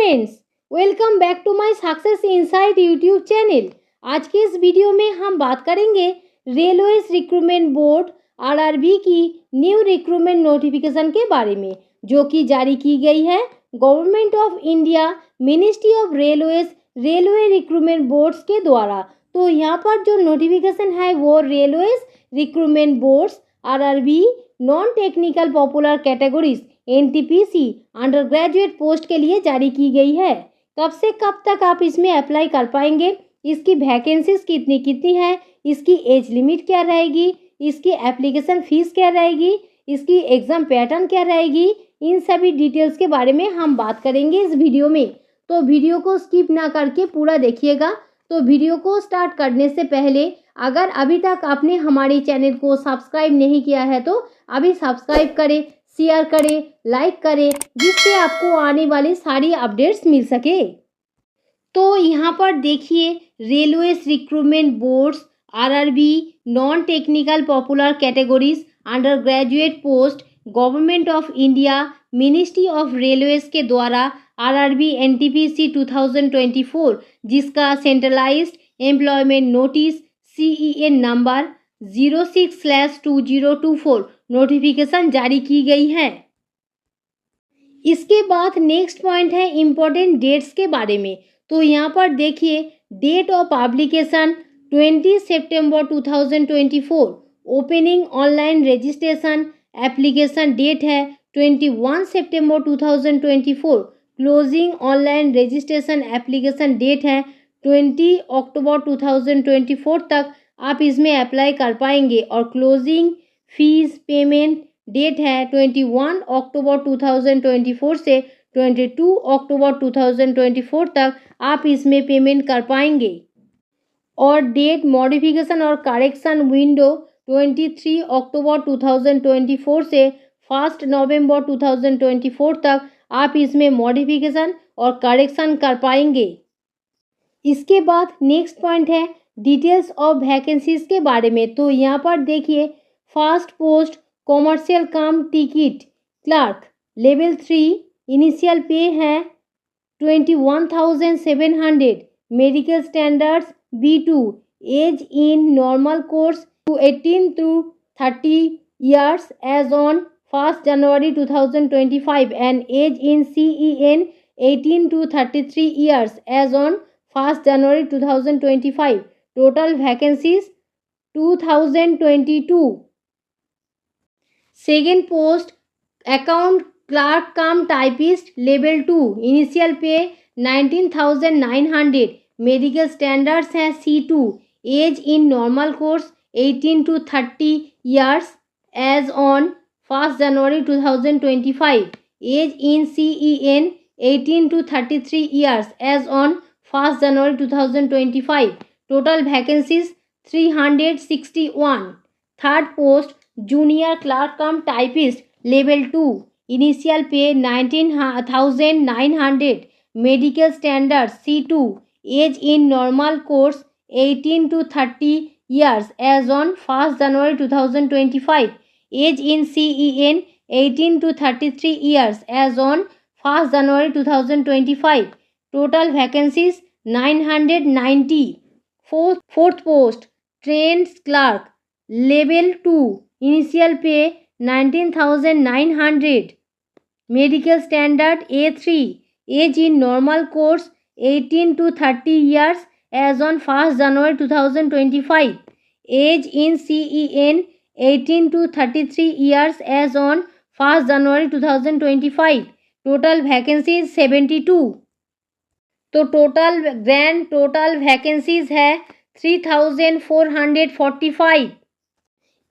Friends, welcome back to my success insight YouTube channel. आज के इस वीडियो में हम बात करेंगे रेलवेज रिक्रूटमेंट बोर्ड आरआरबी की न्यू रिक्रूटमेंट नोटिफिकेशन के बारे में, जो कि जारी की गई है government of India ministry of railways railway recruitment boards के द्वारा। तो यहाँ पर जो नोटिफिकेशन है वो railways recruitment boards RRB non technical popular categories NTPC undergraduate post के लिए जारी की गई है। कब से कब तक आप इसमें अप्लाई कर पाएंगे, इसकी वैकेंसीज कितनी कितनी है, इसकी एज लिमिट क्या रहेगी, इसकी एप्लीकेशन फीस क्या रहेगी, इसकी एग्ज़ाम पैटर्न क्या रहेगी, इन सभी डिटेल्स के बारे में हम बात करेंगे इस वीडियो में। तो वीडियो को स्किप ना करके पूरा देखिएगा। तो वीडियो को स्टार्ट करने से पहले अगर अभी तक आपने हमारे चैनल को सब्सक्राइब नहीं किया है तो अभी सब्सक्राइब करें, शेयर करें, लाइक करें, जिससे आपको आने वाली सारी अपडेट्स मिल सके। तो यहाँ पर देखिए, railways recruitment boards RRB non technical popular categories undergraduate post government of India ministry of railways के द्वारा आरआरबी एनटीपीसी 2024, जिसका centralised employment notice CEN number 06/2024 notification जारी की गई है। इसके बाद नेक्स्ट पॉइंट है इम्पोर्टेंट डेट्स के बारे में। तो यहाँ पर देखिए, डेट ऑफ पब्लिकेशन 20 सितंबर 2024, opening online registration application date है 21 सितंबर 2024, closing online registration application date है 20 अक्टूबर 2024 तक आप इसमें अप्लाई कर पाएंगे, और क्लोजिंग फीस पेमेंट डेट है 21 अक्टूबर 2024 से 22 अक्टूबर 2024 तक आप इसमें पेमेंट कर पाएंगे, और डेट मॉडिफिकेशन और करेक्शन विंडो 23 अक्टूबर 2024 से 1 नवंबर 2024 तक आप इसमें मॉडिफिकेशन और करेक्शन कर पाएंगे। इसके बाद नेक्स्ट पॉइंट है डिटेल्स ऑफ वैकेंसीज के बारे में। तो यहाँ पर देखिए, first post commercial cum ticket clerk level 3, initial pay है 21,700, medical standards B2, age in normal course to 18 to 30 years as on 1st January 2025, and age in CEN 18 to 33 years as on 1st January 2025. Total vacancies 2022. Second post account clerk cum typist level 2, initial pay 19,900, medical standards हैं C2, age in normal course 18 to 30 years as on 1st January 2025, age in CEN 18 to 33 years as on 1st January 2025. Total vacancies 361. Third post junior clerk cum typist level 2, initial pay 19,900, medical standards C2, age in normal course 18 to 30 years as on 1st January 2025, age in CEN 18 to 33 years as on 1st January 2025. Total vacancies 990. Fourth post trained clerk level 2, initial pay 19,900, medical standard A3, age in normal course 18 to 30 years as on 1st January 2025, age in CEN 18 to 33 years as on 1st January 2025. Total vacancies 72. तो grand total vacancies है 3,445।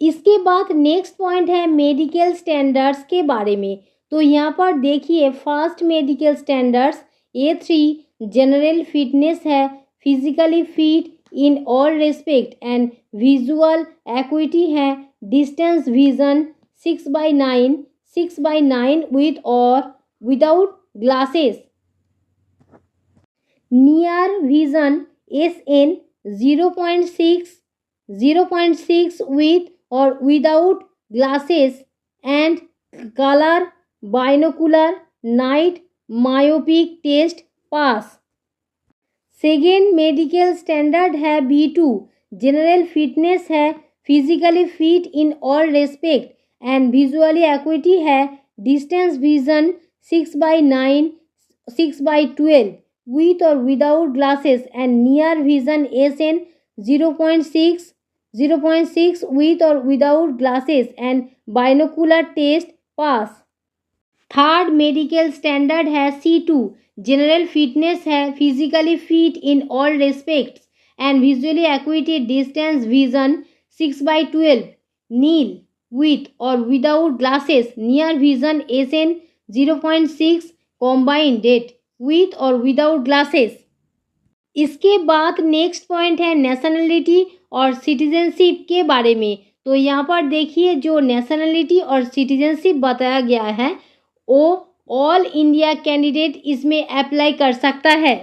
इसके बाद next point है medical standards के बारे में। तो यहाँ पर देखिए, first medical standards A3 general fitness है, physically fit in all respect and visual acuity है, डिस्टेंस विजन 6/9 विथ और without glasses, near vision SN 0.6 with or without glasses, and color binocular night myopic test pass. Second medical standard है B2, general fitness है, physically fit in all respect and visually acuity है, distance vision 6/9 6/12 with or without glasses and near vision SN 0.6 with or without glasses and binocular test pass। Third medical standard है C2, general fitness है, physically fit in all respects and visually acuity, distance vision 6/12 nil with or without glasses, near vision SN 0.6 combined with or without glasses। इसके बाद next point है nationality और citizenship के बारे में। तो यहाँ पर देखिए जो नेशनलिटी और सिटीजनशिप बताया गया है वो ऑल इंडिया कैंडिडेट इसमें अप्लाई कर सकता है।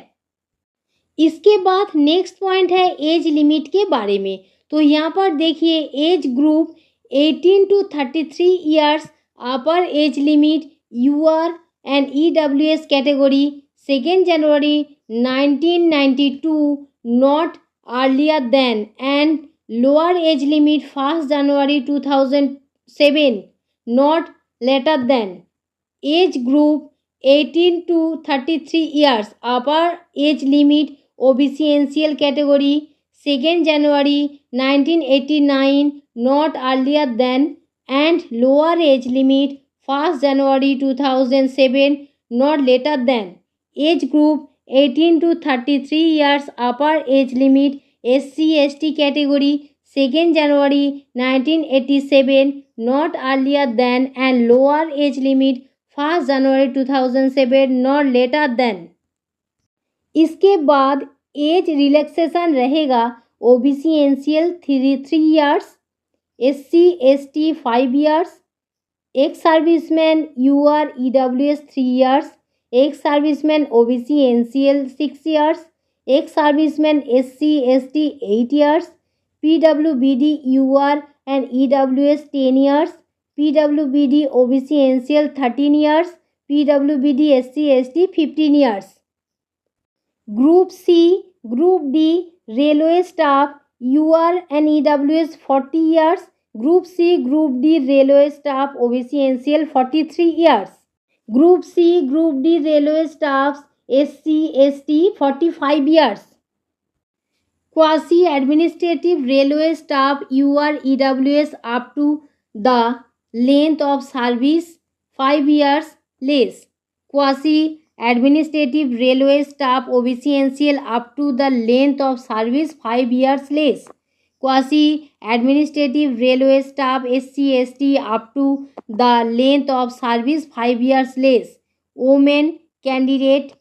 इसके बाद नेक्स्ट पॉइंट है एज लिमिट के बारे में। तो यहाँ पर देखिए age group 18 to 33 years, upper age limit UR and EWS category 2 January 1992 not earlier than and lower age limit 1 January 2007 not later than। age group 18 to 33 years, upper age limit OBC NCL category 2 January 1989 not earlier than and lower age limit 1 January 2007 not later than। age group 18 to 33 years, upper age limit SC ST category 2 January 1987 not earlier than and lower age limit 1 January 2007 not later than। इसके बाद age relaxation रहेगा OBC NCL 3 years, SC ST 5 years, ex serviceman UR EWS 3 years, ex serviceman OBC NCL 6 years, ex serviceman SC ST 8 years, PWBD UR and EWS 10 years, PWBD OBC NCL 13 years, PWBD SC ST 15 years। Group C, group D railway staff UR and EWS 40 years, group C group D railway staff OBC NCL 43 years, group C group D railway staff SC ST 45 years। Quasi administrative railway staff UR EWS up to the length of service 5 years less। Quasi administrative railway staff OBC NCL up to the length of service 5 years less। Quasi administrative railway staff SC ST up to the length of service 5 years less। Women candidate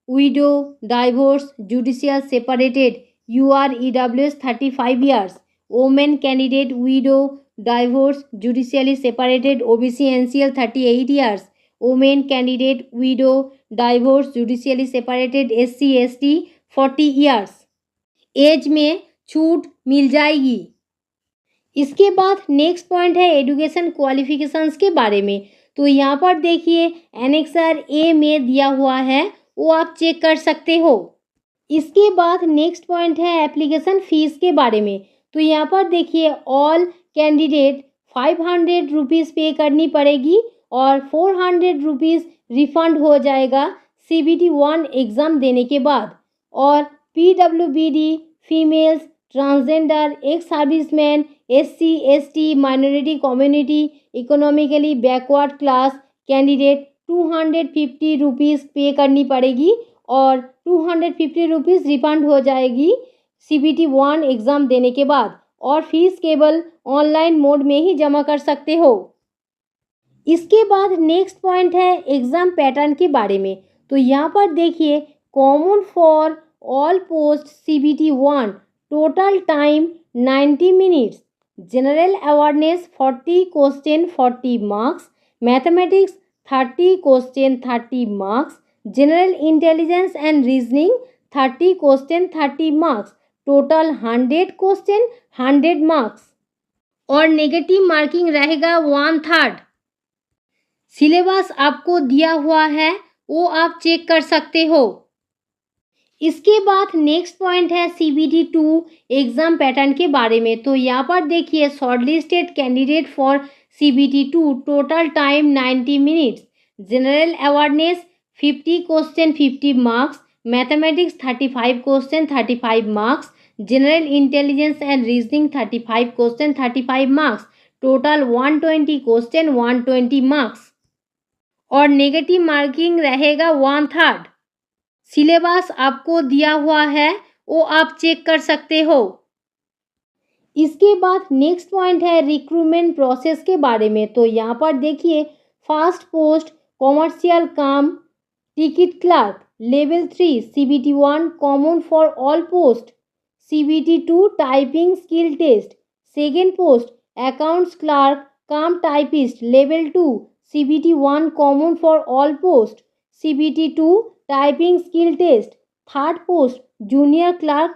widow divorce judicial separated UR EWS 35 years। women candidate widow divorce judicially separated OBC NCL 38 years। women candidate widow divorce judicially separated SC ST 40 years। As में छूट मिल जाएगी। इसके बाद next point है education qualifications के बारे में। तो यहाँ पर देखिए एनेक्सर A में दिया हुआ है वो आप चेक कर सकते हो। इसके बाद नेक्स्ट पॉइंट है एप्लीकेशन फीस के बारे में। तो यहाँ पर देखिए ऑल कैंडिडेट 500 रुपीज़ पे करनी पड़ेगी और 400 रुपीज़ रिफंड हो जाएगा CBT 1 एग्ज़ाम देने के बाद। और PWBD females transgender ex serviceman SC ST minority community economically backward class candidate 250 rupees पे करनी पड़ेगी और 250 रुपीज़ रिफंड हो जाएगी CBT 1 एग्ज़ाम देने के बाद। और फीस केवल ऑनलाइन मोड में ही जमा कर सकते हो। इसके बाद नेक्स्ट पॉइंट है एग्ज़ाम पैटर्न के बारे में। तो यहाँ पर देखिए common for all post CBT 1 total time 90 minutes, general awareness 40 question 40 marks, mathematics 30 question 30 marks, general intelligence and reasoning 30 question 30 marks, total 100 question 100 marks और नेगेटिव मार्किंग रहेगा 1/3। सिलेबस आपको दिया हुआ है वो आप चेक कर सकते हो। इसके बाद नेक्स्ट पॉइंट है CBT 2 एग्ज़ाम पैटर्न के बारे में। तो यहाँ पर देखिए shortlisted candidate for CBT 2 total time 90 minutes, general awareness 50 question 50 marks, mathematics 35 question 35 marks, general intelligence and reasoning 35 question 35 marks, total 120 question 120 marks और नेगेटिव मार्किंग रहेगा 1/3। सिलेबस आपको दिया हुआ है, वो आप चेक कर सकते हो। इसके बाद नेक्स्ट पॉइंट है रिक्रूटमेंट प्रोसेस के बारे में। तो यहाँ पर देखिए first post commercial cum ticket clerk, level 3 CBT 1 common for all post, CBT 2 typing skill test, second post accounts clerk cum typist, level 2 CBT 1 common for all post, CBT 2 typing skill test, third post junior clerk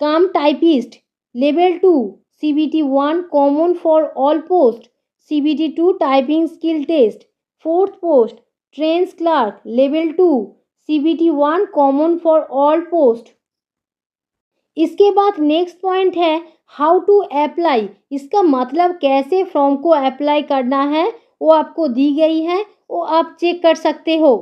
cum typist, level 2 CBT 1 common for all post, CBT 2 typing skill test, fourth post trains clerk, level 2 CBT 1 common for all post. इसके बाद next point है how to apply. इसका मतलब कैसे form को apply करना है वो आपको दी गई है, वो आप चेक कर सकते हो।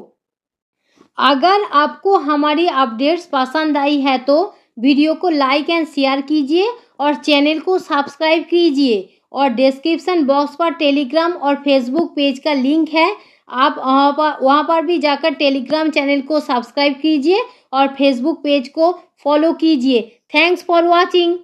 अगर आपको हमारी अपडेट्स पसंद आई है तो वीडियो को लाइक एंड शेयर कीजिए और चैनल को सब्सक्राइब कीजिए और डिस्क्रिप्शन बॉक्स पर टेलीग्राम और फेसबुक पेज का लिंक है, आप वहाँ पर भी जाकर टेलीग्राम चैनल को सब्सक्राइब कीजिए और फेसबुक पेज को फॉलो कीजिए। Thanks for watching.